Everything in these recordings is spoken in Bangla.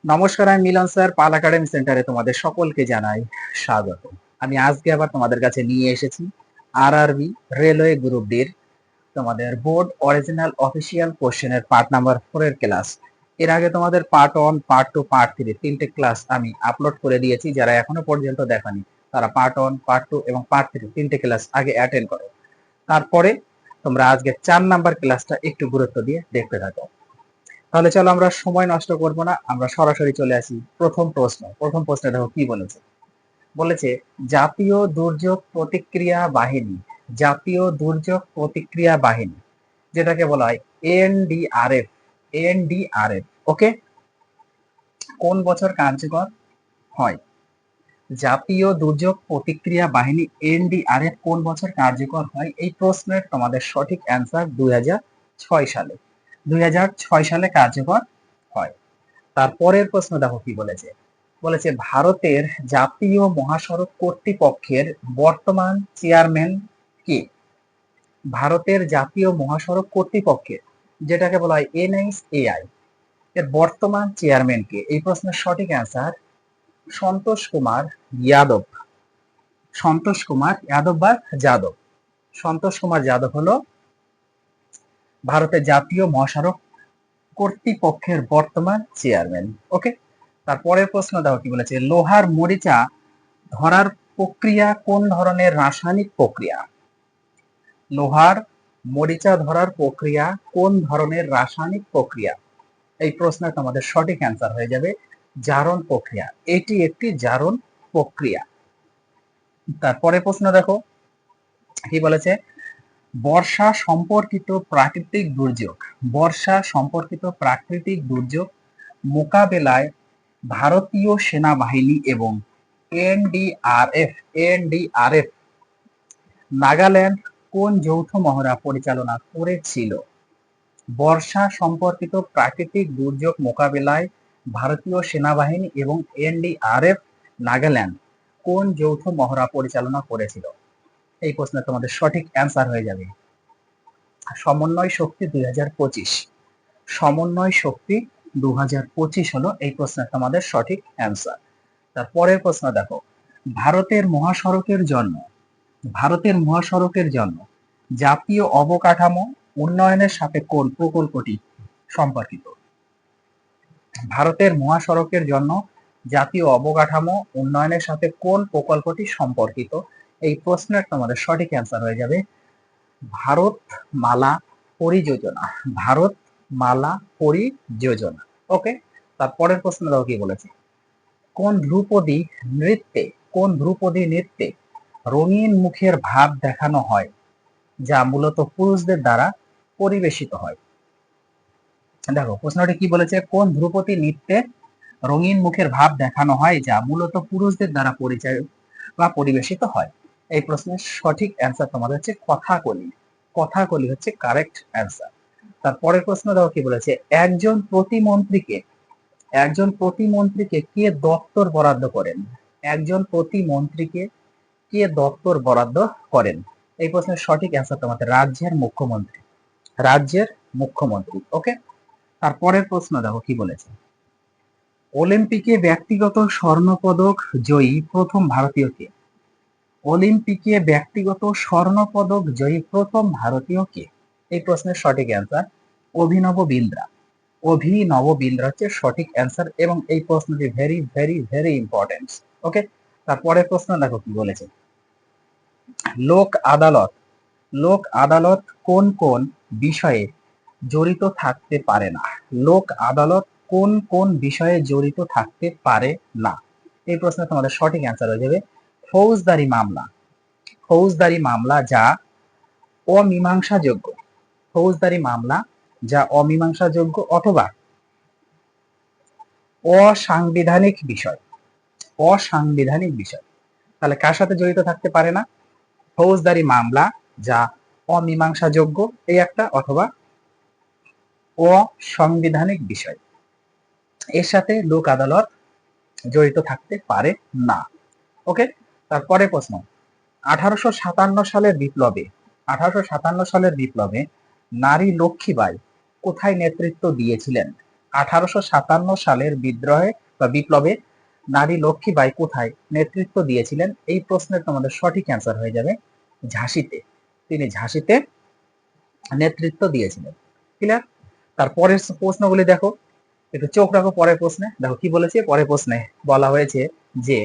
নমস্কার, আমি মিলন স্যার। পাল একাডেমি সেন্টারে তোমাদের সকলকে জানাই স্বাগত। আমি আজকে আবার তোমাদের কাছে নিয়ে এসেছি আরআরবি রেলওয়ে গ্রুপ ডির তোমাদের বোর্ড অরিজিনাল অফিসিয়াল কোশ্চেনের পার্ট নাম্বার 4 এর ক্লাস। এর আগে তোমাদের পার্ট 1, পার্ট 2, পার্ট 3 তিনটে ক্লাস আমি আপলোড করে দিয়েছি। যারা এখনো পর্যন্ত দেখনি তারা পার্ট 1, পার্ট 2 এবং পার্ট 3 তিনটে ক্লাস আগে অ্যাটেন্ড করো। তারপরে তোমরা আজকে 4 নাম্বার ক্লাসটা একটু গুরুত্ব দিয়ে দেখতে থাকো। তাহলে চলো আমরা সময় নষ্ট করব না, আমরা সরাসরি চলে আসি প্রথম প্রশ্নে দেখো কি বলেছে। বলেছে জাতীয় দুর্যোগ প্রতিক্রিয়া বাহিনী, জাতীয় দুর্যোগ প্রতিক্রিয়া বাহিনী যেটাকে বলা হয় এনডিআরএফ, এনডিআরএফ ওকে, কোন বছর কার্যকর হয়? জাতীয় দুর্যোগ প্রতিক্রিয়া বাহিনী এনডিআরএফ কোন বছর কার্যকর হয়? এই প্রশ্নের তোমাদের সঠিক অ্যান্সার 2006 সালে, 2006 সালে কার্যকর হয়। তারপরের প্রশ্ন দেখো কি বলেছে। বলেছে ভারতের জাতীয় মহাসড়ক কর্তৃপক্ষের বর্তমান চেয়ারম্যান কে? ভারতের জাতীয় মহাসড়ক কর্তৃপক্ষের, যেটাকে বলা হয় এনএইচএআই, এর বর্তমান চেয়ারম্যান কে? এই প্রশ্নের সঠিক অ্যান্সার সন্তোষ কুমার যাদব। সন্তোষ কুমার যাদব বা যাদব, সন্তোষ কুমার যাদব হলো ভারতের জাতীয় মহাসড়ক কর্তৃপক্ষের বর্তমান চেয়ারম্যান। ওকে, তারপরের প্রশ্ন দেখো কি বলেছে। লোহার মরিচা ধরার প্রক্রিয়া কোন ধরনের রাসায়নিক প্রক্রিয়া? লোহার মরিচা ধরার প্রক্রিয়া কোন ধরনের রাসায়নিক প্রক্রিয়া? এই প্রশ্নের তোমাদের সঠিক অ্যান্সার হয়ে যাবে জারণ প্রক্রিয়া। এটি একটি জারণ প্রক্রিয়া। তারপরে প্রশ্ন দেখো কি বলেছে। বর্ষা সম্পর্কিত প্রাকৃতিক দুর্যোগ, বর্ষা সম্পর্কিত প্রাকৃতিক দুর্যোগ মোকাবেলায় ভারতীয় সেনাবাহিনী এবং এনডিআরএফ, এনডিআরএফ নাগাল্যান্ড কোন যৌথ মহড়া পরিচালনা করেছিল? বর্ষা সম্পর্কিত প্রাকৃতিক দুর্যোগ মোকাবেলায় ভারতীয় সেনাবাহিনী এবং এনডিআরএফ নাগাল্যান্ড কোন যৌথ মহড়া পরিচালনা করেছিল? এই প্রশ্নের তোমাদের সঠিক অ্যান্সার হয়ে যাবে সমন্বয় শক্তি 2025। সমন্বয় শক্তি 2025 হলো এই প্রশ্নের তোমাদের সঠিক অ্যান্সার। তারপরের প্রশ্ন দেখো। ভারতের মহাসড়কের জন্য, ভারতের মহাসড়কের জন্য জাতীয় অবকাঠামো উন্নয়নের সাথে কোন প্রকল্পটি সম্পর্কিত? ভারতের মহাসড়কের জন্য জাতীয় অবকাঠামো উন্নয়নের সাথে কোন প্রকল্পটি সম্পর্কিত? এই প্রশ্নের তোমাদের সঠিক অ্যান্সার হয়ে যাবে ভারত মালা পরিযোজনা, ভারত মালা পরিযোজনা। ওকে, তারপরের প্রশ্ন দাও কি বলেছে। কোন ধ্রুপদী নৃত্যে, কোন ধ্রুপদী নৃত্যে রঙিন মুখের ভাব দেখানো হয় যা মূলত পুরুষদের দ্বারা পরিবেশিত হয়? দেখো প্রশ্নটি কি বলেছে। কোন ধ্রুপদী নৃত্যে রঙিন মুখের ভাব দেখানো হয় যা মূলত পুরুষদের দ্বারা পরিচয় বা পরিবেশিত হয়? এই প্রশ্নের সঠিক অ্যান্সার তোমাদের হচ্ছে কথাকলি। কথাকলি হচ্ছে কারেক্ট অ্যান্সার। তারপরের প্রশ্ন দেখো কি বলেছে। একজন প্রতিমন্ত্রীকে, একজন প্রতিমন্ত্রীকে কে দপ্তর বরাদ্দ করেন? একজন প্রতিমন্ত্রীকে কে দপ্তর বরাদ্দ করেন? এই প্রশ্নের সঠিক অ্যান্সার তোমাদের রাজ্যের মুখ্যমন্ত্রী, রাজ্যের মুখ্যমন্ত্রী। ওকে, তারপরের প্রশ্ন দেখো কি বলেছে। অলিম্পিকে ব্যক্তিগত স্বর্ণপদক জয়ী প্রথম ভারতীয় কে? অলিম্পিকে ব্যক্তিগত স্বর্ণপদক জয়ী প্রথম ভারতীয় কে? এই প্রশ্নের সঠিক অ্যান্সার অভিনব বিন্দ্রা। অভিনব বিন্দ্রা হচ্ছে সঠিক অ্যান্সার এবং এই প্রশ্নটি ভেরি ভেরি ভেরি ইম্পর্টেন্ট। ওকে, তারপরের প্রশ্ন দেখো কি বলেছে। লোক আদালত, লোক আদালত কোন কোন বিষয়ে জড়িত থাকতে পারে না? লোক আদালত কোন কোন বিষয়ে জড়িত থাকতে পারে না? এই প্রশ্নে তোমাদের সঠিক অ্যান্সার হয়ে যাবে ফৌজদারি মামলা, ফৌজদারি মামলা যা অমীমাংসাযোগ্য, ফৌজদারি মামলা যা অমীমাংসাযোগ্য অথবা অসাংবিধানিক বিষয়, অসাংবিধানিক বিষয়। তাহলে কার সাথে জড়িত থাকতে পারে না? ফৌজদারি মামলা যা অমীমাংসাযোগ্য এই একটা, অথবা অসাংবিধানিক বিষয়, এর সাথে লোক আদালত জড়িত থাকতে পারে না। ওকে, তারপরে প্রশ্ন। 1857 সালের বিপ্লবে, 1857 সালের বিপ্লবে নারী লক্ষ্মীবাই কোথায় নেতৃত্ব দিয়েছিলেন? 1857 সালের বিদ্রোহে বা বিপ্লবে নারী লক্ষ্মীবাঈ কোথায় নেতৃত্ব দিয়েছিলেন? এই প্রশ্নের তোমাদের সঠিক অ্যান্সার হয়ে যাবে ঝাঁসিতে। তিনি ঝাঁসিতে নেতৃত্ব দিয়েছিলেন। ক্লিয়ার? তারপরের প্রশ্নগুলি দেখো, একটু চোখ রাখো পরের প্রশ্নে। দেখো কি বলেছে পরের প্রশ্নে, বলা হয়েছে যে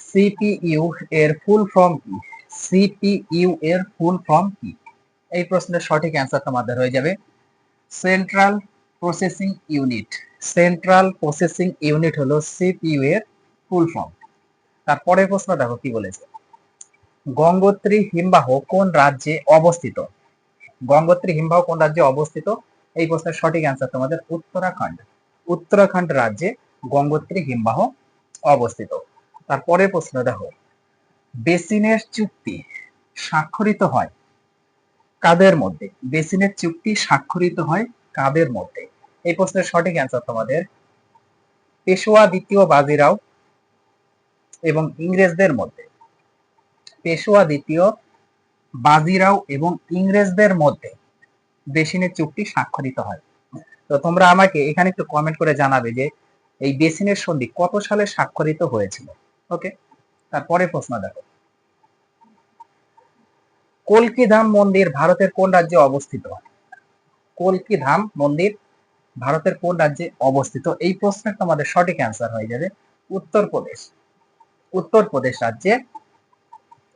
সিপিইউ এর ফুল ফর্ম কি? সিপিইউ এর ফুল ফর্ম কি? এই প্রশ্নের সঠিক অ্যান্সার তোমাদের হয়ে যাবে central processing unit. Central processing unit হলো সিপিইউ এর ফুল ফর্ম। তারপরের প্রশ্ন দেখো কি বলেছে, গঙ্গোত্রী হিমবাহ কোন রাজ্যে অবস্থিত? গঙ্গোত্রী হিমবাহ কোন রাজ্যে অবস্থিত? এই প্রশ্নের সঠিক অ্যান্সার তোমাদের উত্তরাখণ্ড। উত্তরাখণ্ড রাজ্যে গঙ্গোত্রী হিমবাহ অবস্থিত। তারপরের প্রশ্ন দেখো, বেসিনের চুক্তি স্বাক্ষরিত হয় কাদের মধ্যে? বেসিনের চুক্তি স্বাক্ষরিত হয় কাদের মধ্যে? এই প্রশ্নের সঠিক অ্যান্সার তোমাদের পেশোয়া দ্বিতীয় বাজিরাও এবং ইংরেজদের মধ্যে। পেশোয়া দ্বিতীয় বাজিরাও এবং ইংরেজদের মধ্যে বেসিনের চুক্তি স্বাক্ষরিত হয়। তো তোমরা আমাকে এখানে একটু কমেন্ট করে জানাবে যে এই বেসিনের সন্ধি কত সালে স্বাক্ষরিত হয়েছিল। ওকে, তারপরে প্রশ্ন দেখো, কল্কি ধাম মন্দির ভারতের কোন রাজ্যে অবস্থিত? কল্কি ধাম মন্দির ভারতের কোন রাজ্যে অবস্থিত? এই প্রশ্নের তোমাদের সঠিক অ্যান্সার হয়ে যাবে উত্তরপ্রদেশ। উত্তরপ্রদেশ রাজ্যে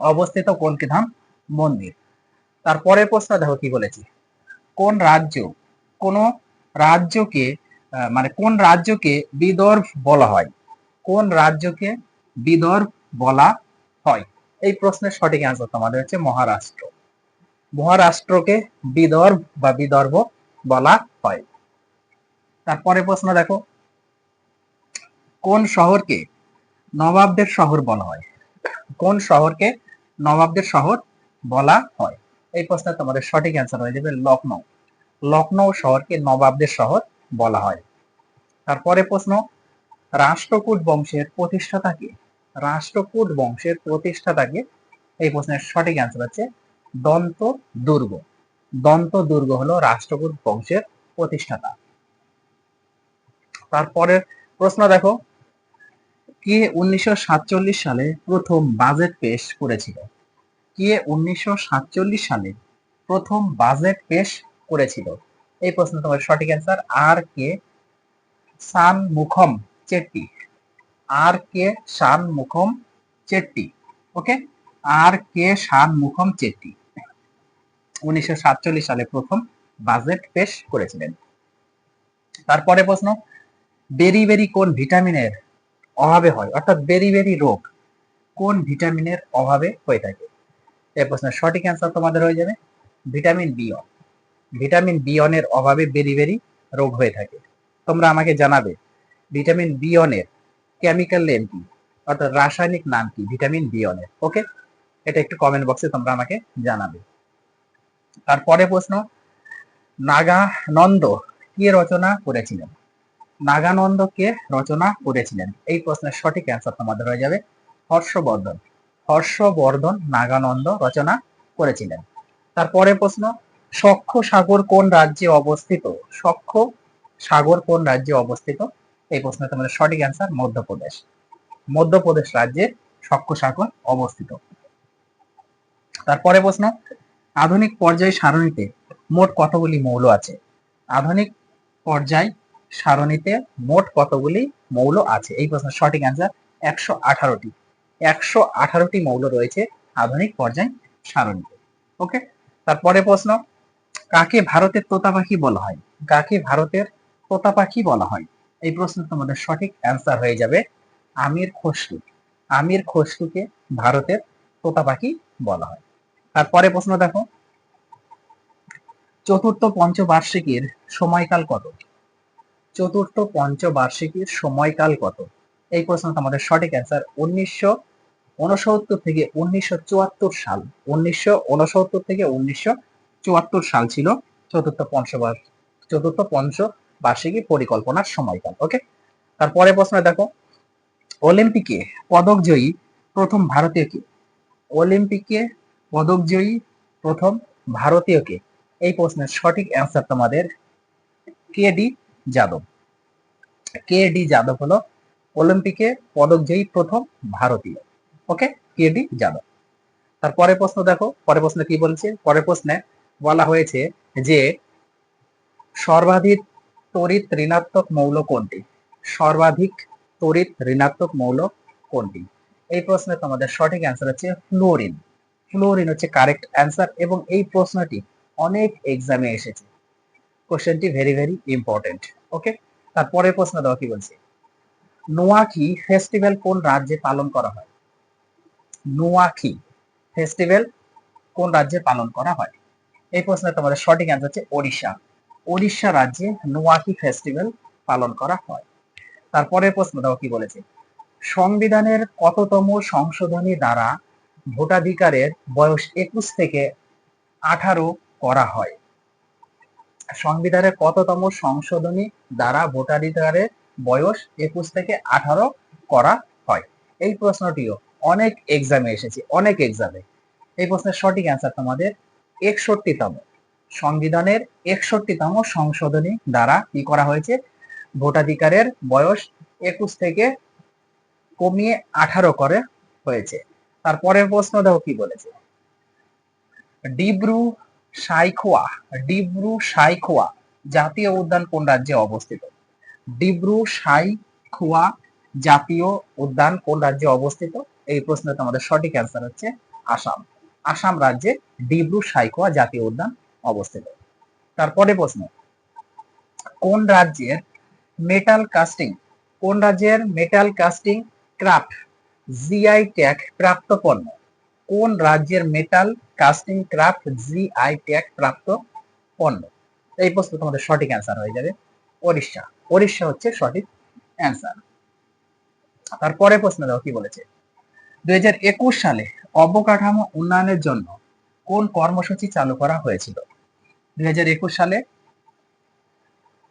অবস্থিত কল্কি ধাম মন্দির। তারপরের প্রশ্ন দেখো কি বলেছি, কোন রাজ্য কোন রাজ্যকে মানে কোন রাজ্যকে বিদর্ভ বলা হয়? কোন রাজ্যকে বিদর্ভ বলা হয়? এই প্রশ্নের সঠিক অ্যান্সার তোমাদের হচ্ছে মহারাষ্ট্র। মহারাষ্ট্রকে বিদর্ভ বা বিদর্ভ বলা হয়। তারপরে প্রশ্ন দেখো, কোন শহরকে নবাবদের শহর বলা হয়? কোন শহরকে নবাবদের শহর বলা হয়? এই প্রশ্নের তোমাদের সঠিক অ্যান্সার হয়ে যাবে লখনৌ। লখনৌ শহরকে নবাবদের শহর বলা হয়। তারপরে প্রশ্ন, রাষ্ট্রকূট বংশের প্রতিষ্ঠাতা কে? রাষ্ট্রকূট বংশের প্রতিষ্ঠাতা কে? এই প্রশ্নের সঠিক অ্যান্সার হচ্ছে দন্ত দুর্গ। দন্ত দুর্গ হলো রাষ্ট্রকূট বংশের প্রতিষ্ঠাতা। তারপরের প্রশ্ন দেখো, কে 1947 সালে প্রথম বাজেট পেশ করেছিল? কে 1947 সালে প্রথম বাজেট পেশ করেছিল? এই প্রশ্ন তোমার সঠিক অ্যান্সার আর কে শানমুখম চেট্টি। আর কে শানমুখম চেট্টি। ওকে, আর কে শানমুখম চেট্টি 1947 সালে প্রথম বাজেট পেশ করেছিলেন। তারপরে প্রশ্ন, বেরি কোন ভিটামিনের অভাবে হয়? অর্থাৎ বেরি রোগ কোন ভিটামিনের অভাবে হয়ে থাকে? এই প্রশ্নের সঠিক অ্যান্সার তোমাদের হয়ে যাবে ভিটামিন বি1। ভিটামিন বি1 এর অভাবে বেরি রোগ হয়ে থাকে। তোমরা আমাকে জানাবে ভিটামিন বি1 এর কেমিক্যাল নেম কি, অর্থাৎ রাসায়নিক নাম কি ভিটামিন বি1 এর। ওকে, এটা একটু কমেন্ট বক্সে তোমরা আমাকে জানাবে। তারপরে প্রশ্ন, নাগানন্দ কে রচনা করেছিলেন? নাগানন্দ কে রচনা করেছিলেন? এই প্রশ্নের সঠিক অ্যান্সার তোমাদের হয়ে যাবে হর্ষবর্ধন। হর্ষবর্ধন নাগানন্দ রচনা করেছিলেন। তারপরে প্রশ্ন, সখ্য সাগর কোন রাজ্যে অবস্থিত? সখ্য সাগর কোন রাজ্যে অবস্থিত? এই প্রশ্নের তোমাদের সঠিক অ্যান্সার মধ্যপ্রদেশ। মধ্যপ্রদেশ রাজ্যে সখ্য সাগর অবস্থিত। তারপরে প্রশ্ন, আধুনিক পর্যায় সারণীতে মোট কতগুলি মৌল আছে? আধুনিক পর্যায় সারণীতে মোট কতগুলি মৌল আছে? এই প্রশ্নের সঠিক অ্যান্সার 118টি। 118টি মৌল রয়েছে আধুনিক পর্যায় সারণীতে। ওকে, তারপরে প্রশ্ন, কাকে ভারতের তোতা পাখি বলা হয়? কাকে ভারতের তোতা পাখি বলা হয়? এই প্রশ্নের তোমাদের সঠিক অ্যান্সার হয়ে যাবে আমির খসরু। আমির খসরুকে ভারতের তোতা পাখি বলা হয়। তারপরে প্রশ্ন দেখো, চতুর্থ পঞ্চবার্ষিকীর সময়কাল কত? চতুর্থ পঞ্চবার্ষিকীর সময়কাল কত? এই প্রশ্ন তোমাদের সঠিক অ্যান্সার 1969 থেকে 1974 সাল। 1969 থেকে 1974 সাল ছিল চতুর্থ পঞ্চবার্ষিকী পরিকল্পনার সময়কাল। ওকে, তারপরে প্রশ্ন দেখো, অলিম্পিকে পদক জয়ী প্রথম ভারতীয় কে? অলিম্পিকে পদক জয়ী প্রথম ভারতীয় কে? এই প্রশ্নের সঠিক অ্যান্সার তোমাদের K D Yadav. K D Yadav হলো অলিম্পিকে পদকজয়ী প্রথম ভারতীয়। ওকে, কে ডি যাদব। তারপরে প্রশ্ন দেখো, পরের প্রশ্ন কি বলছে? পরের প্রশ্নে বলা হয়েছে যে সর্বাধিক তড়িৎ ঋণাত্মক মৌল কোনটি? সর্বাধিক তড়িৎ ঋণাত্মক মৌল কোনটি? এই প্রশ্নে তোমাদের সঠিক অ্যান্সার হচ্ছে ফ্লোরিন। ফ্লোরিন হচ্ছে কারেক্ট অ্যান্সার এবং এই প্রশ্নটি অনেক এক্সামে এসেছে। কোশ্চেনটি ভেরি ভেরি ইম্পর্টেন্ট। ওকে, তারপরে প্রশ্ন দাও কি বলছে? নোয়াখী ফেস্টিভ্যাল কোন রাজ্যে পালন করা হয়? নোয়াখী ফেস্টিভ্যাল কোন রাজ্যে পালন করা হয়? এই প্রশ্নের তোমাদের সঠিক অ্যান্সার হচ্ছে ওড়িশা। ওড়িশা রাজ্যে নোয়াখী ফেস্টিভ্যাল পালন করা হয়। তারপরে প্রশ্ন দাও কি বলেছে? সংবিধানের কততম সংশোধনী দ্বারা ভোটাধিকারের বয়স 21 থেকে 18 করা হয়? সংবিধানের কততম সংশোধনী দ্বারা ভোটাধিকারের বয়স 21 থেকে 18 করা হয়? এই প্রশ্নটিও অনেক এক্সামে এসেছে, অনেক এক্সামে। এই প্রশ্নের সঠিক অ্যান্সার তোমাদের 61তম। সংবিধানের 61তম সংশোধনী দ্বারা কি করা হয়েছে? ভোটাধিকারের বয়স 21 থেকে কমিয়ে 18 করে হয়েছে। তারপরের প্রশ্ন দেখো কি বলেছে? ডিব্রু সাইখোয়া ডিব্রু সাইখোয়া জাতীয় উদ্যান কোন রাজ্যে অবস্থিত? ডিব্রু সাইখোয়া জাতীয় উদ্যান কোন রাজ্যে অবস্থিত? এই প্রশ্নের তোমাদের সঠিক অ্যান্সার হচ্ছে আসাম। আসাম রাজ্যে ডিব্রু সাইখোয়া জাতীয় উদ্যান অবস্থিত। তারপরে প্রশ্ন, কোন রাজ্যের metal casting craft GI tag প্রাপ্ত পণ্য? কোন রাজ্যের metal casting craft GI tag প্রাপ্ত পণ্য? এই প্রশ্ন তোমাদের সঠিক অ্যান্সার হয়ে যাবে ওড়িশা। ওড়িশা হচ্ছে সঠিক অ্যান্সার। তারপরে প্রশ্ন দাও কি বলেছে? 2021 সালে অবকাঠামো উন্নয়নের জন্য কোন কর্মসূচি চালু করা হয়েছিল? 2021 সালে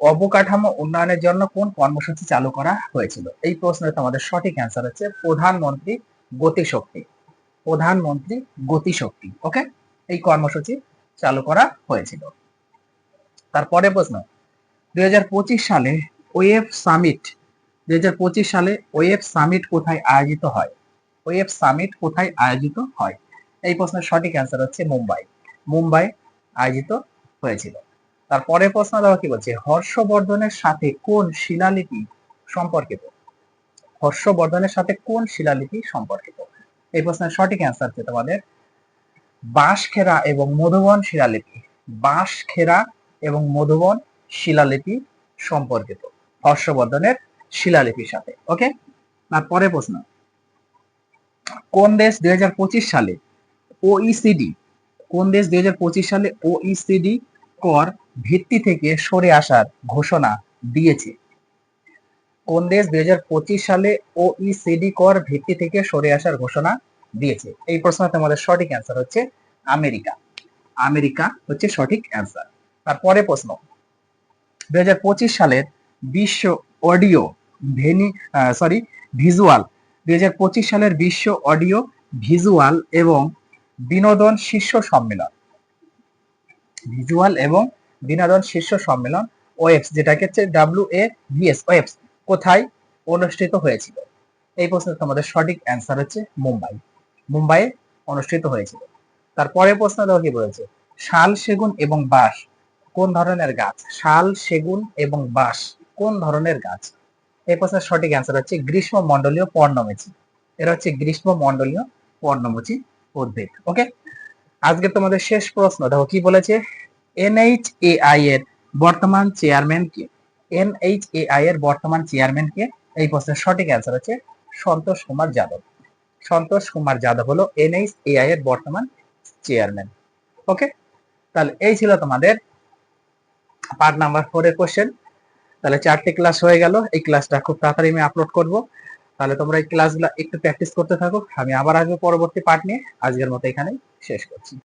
অবকাঠামো উন্নয়নের জন্য কোন কর্মসূচি চালু করা হয়েছিল? এই প্রশ্নের তোমাদের সঠিক অ্যান্সার হচ্ছে প্রধানমন্ত্রী গতিশক্তি। প্রধানমন্ত্রী গতিশক্তি। ওকে, এই কর্মসূচি চালু করা হয়েছিল। তারপরে প্রশ্ন, 2025 সালে ওয়েব সামিট 2025 সালে ওয়েব সামিট কোথায় আয়োজিত হয়? ওয়েব সামিট কোথায় আয়োজিত হয়? এই প্রশ্নের সঠিক অ্যান্সার হচ্ছে মুম্বাই। মুম্বাই আয়োজিত হয়েছিল। তারপরে প্রশ্ন দেওয়া কি বলছে? হর্ষবর্ধনের সাথে কোন শিলালিপি সম্পর্কিত? হর্ষবর্ধনের সাথে কোন শিলালিপি সম্পর্কিত? এই প্রশ্নের সঠিক অ্যান্সার হচ্ছে তোমাদের বাঁশখেরা এবং মধুবন শিলালিপি। বাঁশখেরা এবং মধুবন শিলালিপি সম্পর্কিত হর্ষবর্ধনের শিলালিপির সাথে। ওকে, তারপরে প্রশ্ন, কোন দেশ 2025 সালে ওইসিডি সালে ওইসিডি কর ভিত্তি থেকে সরে আসার ঘোষণা দিয়েছে? কোন দেশ 2025 সালে ওইসিডি কর ভিত্তি থেকে সরে আসার ঘোষণা দিয়েছে? এই প্রশ্নের তোমাদের সঠিক অ্যান্সার হচ্ছে আমেরিকা। আমেরিকা হচ্ছে সঠিক অ্যান্সার। তারপরে প্রশ্ন, 2025 সালের বিশ্ব অডিও ভিজুয়াল 2025 সালের বিশ্ব অডিও ভিজুয়াল এবং বিনোদন শীর্ষ সম্মেলন ওয়েবস, যেটাকে হচ্ছে WAVS ওয়েবস, কোথায় অনুষ্ঠিত হয়েছিল? এই প্রশ্নের তোমাদের সঠিক অ্যান্সার হচ্ছে মুম্বাইয়ে অনুষ্ঠিত হয়েছিল। তারপরে প্রশ্ন দেখো কি বলেছে? শাল, সেগুন এবং বাঁশ কোন ধরনের গাছ? শাল, সেগুন এবং বাঁশ কোন ধরনের গাছ? এই প্রশ্নের সঠিক অ্যান্সার হচ্ছে গ্রীষ্মমণ্ডলীয় পর্ণমোচী। এরা হচ্ছে গ্রীষ্মমণ্ডলীয় পর্ণমোচী উদ্ভিদ। ওকে, আজকে তোমাদের শেষ প্রশ্ন দেখো কি বলেছে? NHAI এর বর্তমান চেয়ারম্যান কে? NHAI এর বর্তমান চেয়ারম্যান কে? এই প্রশ্নের সঠিক অ্যান্সার হচ্ছে সন্তোষ কুমার যাদব। সন্তোষ কুমার যাদব হলো NHAI এর বর্তমান চেয়ারম্যান। ওকে, তাহলে এই ছিল তোমাদের পার্ট নাম্বার 4 এর কোশ্চেন। তাহলে 4টে ক্লাস হয়ে গেল। এই ক্লাসটা খুব তাড়াতাড়ি আমি আপলোড করব। তাহলে তোমরা এই ক্লাসগুলো একটু প্র্যাকটিস করতে থাকো। আমি আবার আসবো পরবর্তী পার্ট নিয়ে। আজকের মতো এখানেই শেষ করছি।